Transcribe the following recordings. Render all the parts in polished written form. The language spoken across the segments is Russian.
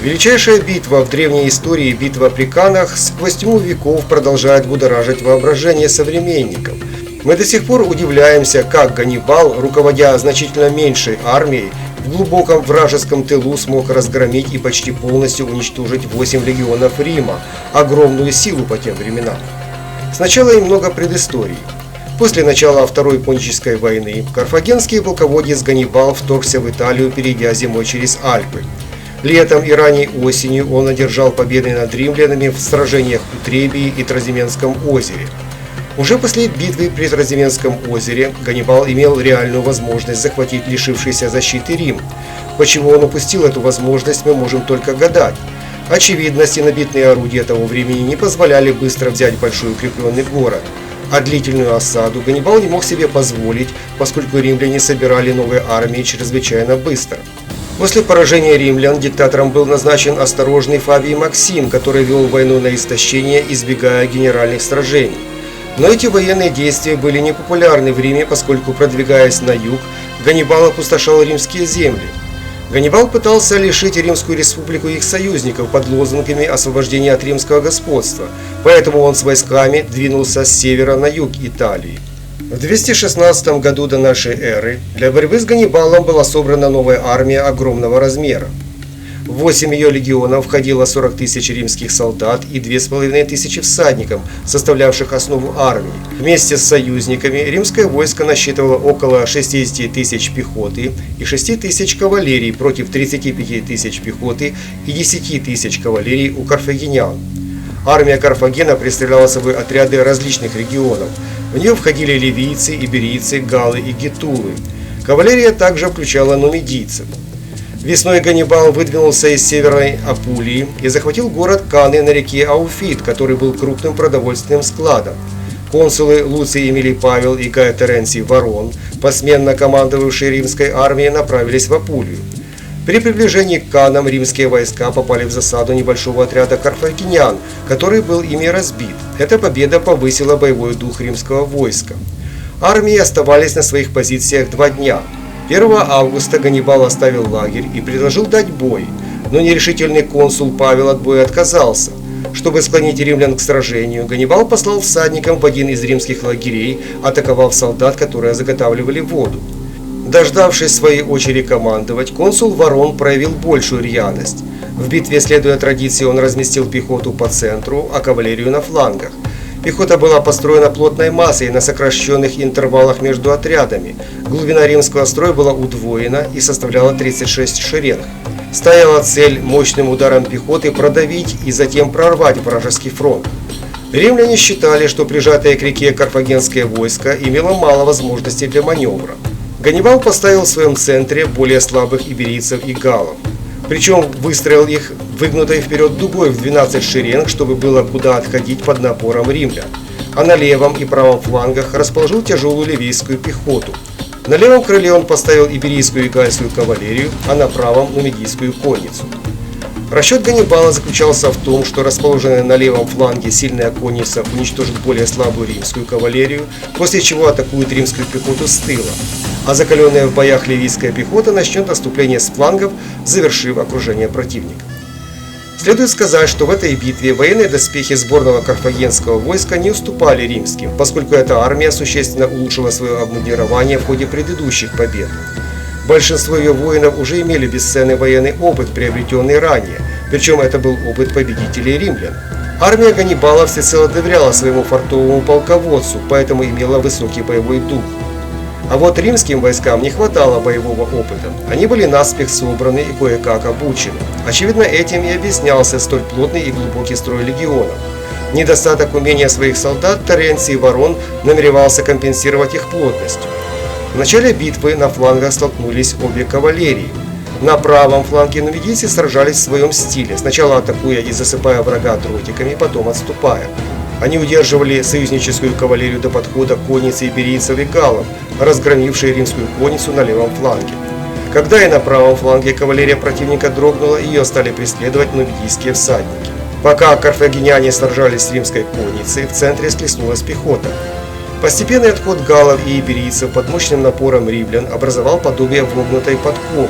Величайшая битва в древней истории, битва при Каннах, сквозь тьму веков продолжает будоражить воображение современников. Мы до сих пор удивляемся, как Ганнибал, руководя значительно меньшей армией, в глубоком вражеском тылу смог разгромить и почти полностью уничтожить 8 легионов Рима, огромную силу по тем временам. Сначала и много предысторий. После начала Второй Пунической войны карфагенский полководец Ганнибал вторгся в Италию, перейдя зимой через Альпы. Летом и ранней осенью он одержал победы над римлянами в сражениях у Требии и Тразименском озере. Уже после битвы при Тразименском озере Ганнибал имел реальную возможность захватить лишившийся защиты Рим. Почему он упустил эту возможность, мы можем только гадать. Очевидно, стенобитные орудия того времени не позволяли быстро взять большой укрепленный город. А длительную осаду Ганнибал не мог себе позволить, поскольку римляне собирали новые армии чрезвычайно быстро. После поражения римлян диктатором был назначен осторожный Фавий Максим, который вел войну на истощение, избегая генеральных сражений. Но эти военные действия были непопулярны в Риме, поскольку, продвигаясь на юг, Ганнибал опустошал римские земли. Ганнибал пытался лишить Римскую республику их союзников под лозунгами освобождения от римского господства, поэтому он с войсками двинулся с севера на юг Италии. В 216 году до нашей эры для борьбы с Ганнибалом была собрана новая армия огромного размера. В 8 ее легионов входило 40 тысяч римских солдат и 2500 всадников, составлявших основу армии. Вместе с союзниками римское войско насчитывало около 60 тысяч пехоты и 6 тысяч кавалерии против 35 тысяч пехоты и 10 тысяч кавалерии у карфагенян. Армия Карфагена представляла собой отряды различных регионов. В нее входили ливийцы, иберийцы, галлы и гетулы. Кавалерия также включала нумидийцев. Весной Ганнибал выдвинулся из северной Апулии и захватил город Канны на реке Ауфит, который был крупным продовольственным складом. Консулы Луций Эмилий Павел и Гай Теренций Варон, посменно командовавшие римской армией, направились в Апулию. При приближении к Каннам римские войска попали в засаду небольшого отряда карфагенян, который был ими разбит. Эта победа повысила боевой дух римского войска. Армии оставались на своих позициях 2 дня. 1 августа Ганнибал оставил лагерь и предложил дать бой, но нерешительный консул Павел от боя отказался. Чтобы склонить римлян к сражению, Ганнибал послал всадникам в один из римских лагерей, атаковав солдат, которые заготавливали воду. Дождавшись своей очереди командовать, консул Варон проявил большую рьяность. В битве, следуя традиции, он разместил пехоту по центру, а кавалерию на флангах. Пехота была построена плотной массой на сокращенных интервалах между отрядами. Глубина римского строя была удвоена и составляла 36 шеренг. Стояла цель мощным ударом пехоты продавить и затем прорвать вражеский фронт. Римляне считали, что прижатое к реке карфагенское войско имело мало возможностей для маневра. Ганнибал поставил в своем центре более слабых иберийцев и галлов. Причем выстроил их выгнутой вперед дугой в 12 шеренг, чтобы было куда отходить под напором римлян. А на левом и правом флангах расположил тяжелую ливийскую пехоту. На левом крыле он поставил иберийскую и гальскую кавалерию, а на правом нумидийскую конницу. Расчет Ганнибала заключался в том, что расположенная на левом фланге сильная конница уничтожит более слабую римскую кавалерию, после чего атакует римскую пехоту с тыла, а закаленная в боях ливийская пехота начнет наступление с флангов, завершив окружение противника. Следует сказать, что в этой битве военные доспехи сборного карфагенского войска не уступали римским, поскольку эта армия существенно улучшила свое обмундирование в ходе предыдущих побед. Большинство ее воинов уже имели бесценный военный опыт, приобретенный ранее, причем это был опыт победителей римлян. Армия Ганнибала всецело доверяла своему фартовому полководцу, поэтому имела высокий боевой дух. А вот римским войскам не хватало боевого опыта. Они были наспех собраны и кое-как обучены. Очевидно, этим и объяснялся столь плотный и глубокий строй легионов. Недостаток умения своих солдат Теренций Варон намеревался компенсировать их плотностью. В начале битвы на флангах столкнулись обе кавалерии. На правом фланге нумидийцы сражались в своем стиле, сначала атакуя и засыпая врага дротиками, потом отступая. Они удерживали союзническую кавалерию до подхода конницы иберийцев и галлов, разгромившей римскую конницу на левом фланге. Когда и на правом фланге кавалерия противника дрогнула, ее стали преследовать нумидийские всадники. Пока карфагеняне сражались с римской конницей, в центре схлестнулась пехота. Постепенный отход галлов и иберийцев под мощным напором римлян образовал подобие вогнутой подковы.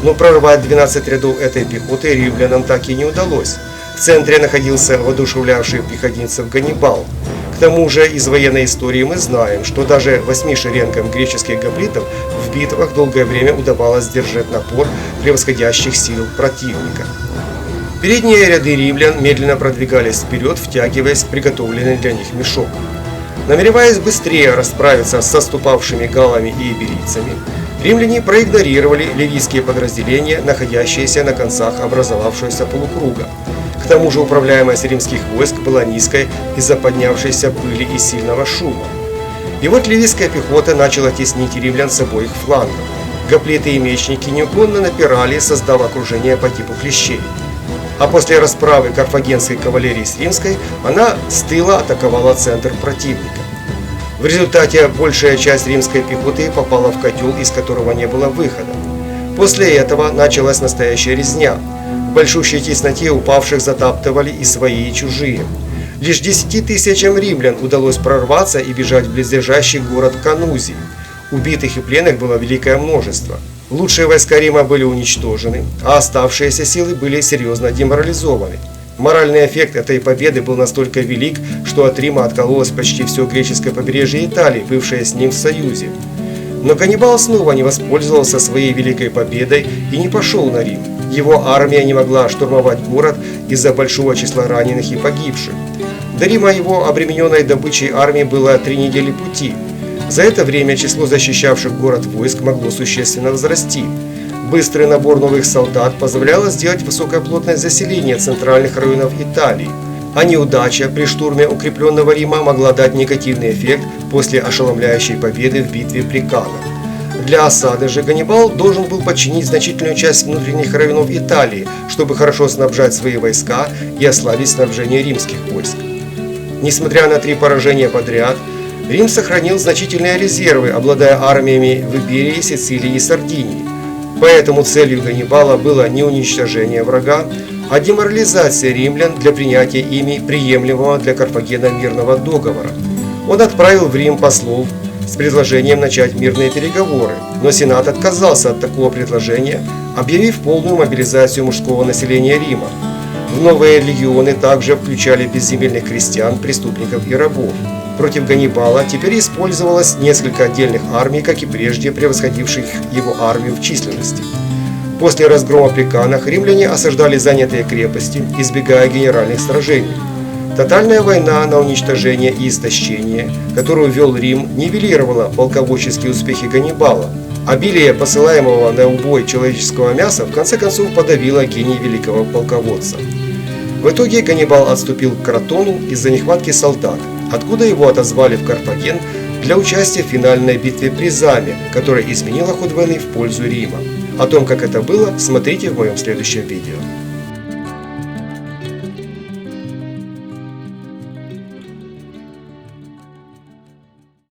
Но прорвать 12 рядов этой пехоты римлянам так и не удалось. В центре находился воодушевлявший пехотинцев Ганнибал. К тому же из военной истории мы знаем, что даже 8 шеренгам греческих гоплитов в битвах долгое время удавалось сдержать напор превосходящих сил противника. Передние ряды римлян медленно продвигались вперед, втягиваясь в приготовленный для них мешок. Намереваясь быстрее расправиться с отступавшими галлами и иберийцами, римляне проигнорировали ливийские подразделения, находящиеся на концах образовавшегося полукруга. К тому же управляемость римских войск была низкой из-за поднявшейся пыли и сильного шума. И вот ливийская пехота начала теснить римлян с обоих флангов. Гоплиты и мечники неуклонно напирали, создав окружение по типу клещей. А после расправы карфагенской кавалерии с римской, она с тыла атаковала центр противника. В результате большая часть римской пехоты попала в котел, из которого не было выхода. После этого началась настоящая резня. В большущей тесноте упавших затаптывали и свои, и чужие. Лишь 10 тысячам римлян удалось прорваться и бежать в близлежащий город Канузий. Убитых и пленных было великое множество. Лучшие войска Рима были уничтожены, а оставшиеся силы были серьезно деморализованы. Моральный эффект этой победы был настолько велик, что от Рима откололось почти все греческое побережье Италии, бывшее с ним в союзе. Но Ганнибал снова не воспользовался своей великой победой и не пошел на Рим. Его армия не могла штурмовать город из-за большого числа раненых и погибших. До Рима его обремененной добычей армии было 3 недели пути. За это время число защищавших город войск могло существенно возрасти. Быстрый набор новых солдат позволял сделать высокая плотность заселения центральных районов Италии, а неудача при штурме укрепленного Рима могла дать негативный эффект после ошеломляющей победы в битве при Каннах. Для осады же Ганнибал должен был подчинить значительную часть внутренних районов Италии, чтобы хорошо снабжать свои войска и ослабить снабжение римских войск. Несмотря на 3 поражения подряд, Рим сохранил значительные резервы, обладая армиями в Иберии, Сицилии и Сардинии. Поэтому целью Ганнибала было не уничтожение врага, а деморализация римлян для принятия ими приемлемого для Карфагена мирного договора. Он отправил в Рим послов с предложением начать мирные переговоры, но Сенат отказался от такого предложения, объявив полную мобилизацию мужского населения Рима. В новые легионы также включали безземельных крестьян, преступников и рабов. Против Ганнибала теперь использовалось несколько отдельных армий, как и прежде превосходивших его армию в численности. После разгрома при Каннах римляне осаждали занятые крепости, избегая генеральных сражений. Тотальная война на уничтожение и истощение, которую вел Рим, нивелировала полководческие успехи Ганнибала. Обилие посылаемого на убой человеческого мяса в конце концов подавило гений великого полководца. В итоге Ганнибал отступил к Кротону из-за нехватки солдат, откуда его отозвали в Карфаген для участия в финальной битве при Заме, которая изменила ход войны в пользу Рима. О том, как это было, смотрите в моем следующем видео.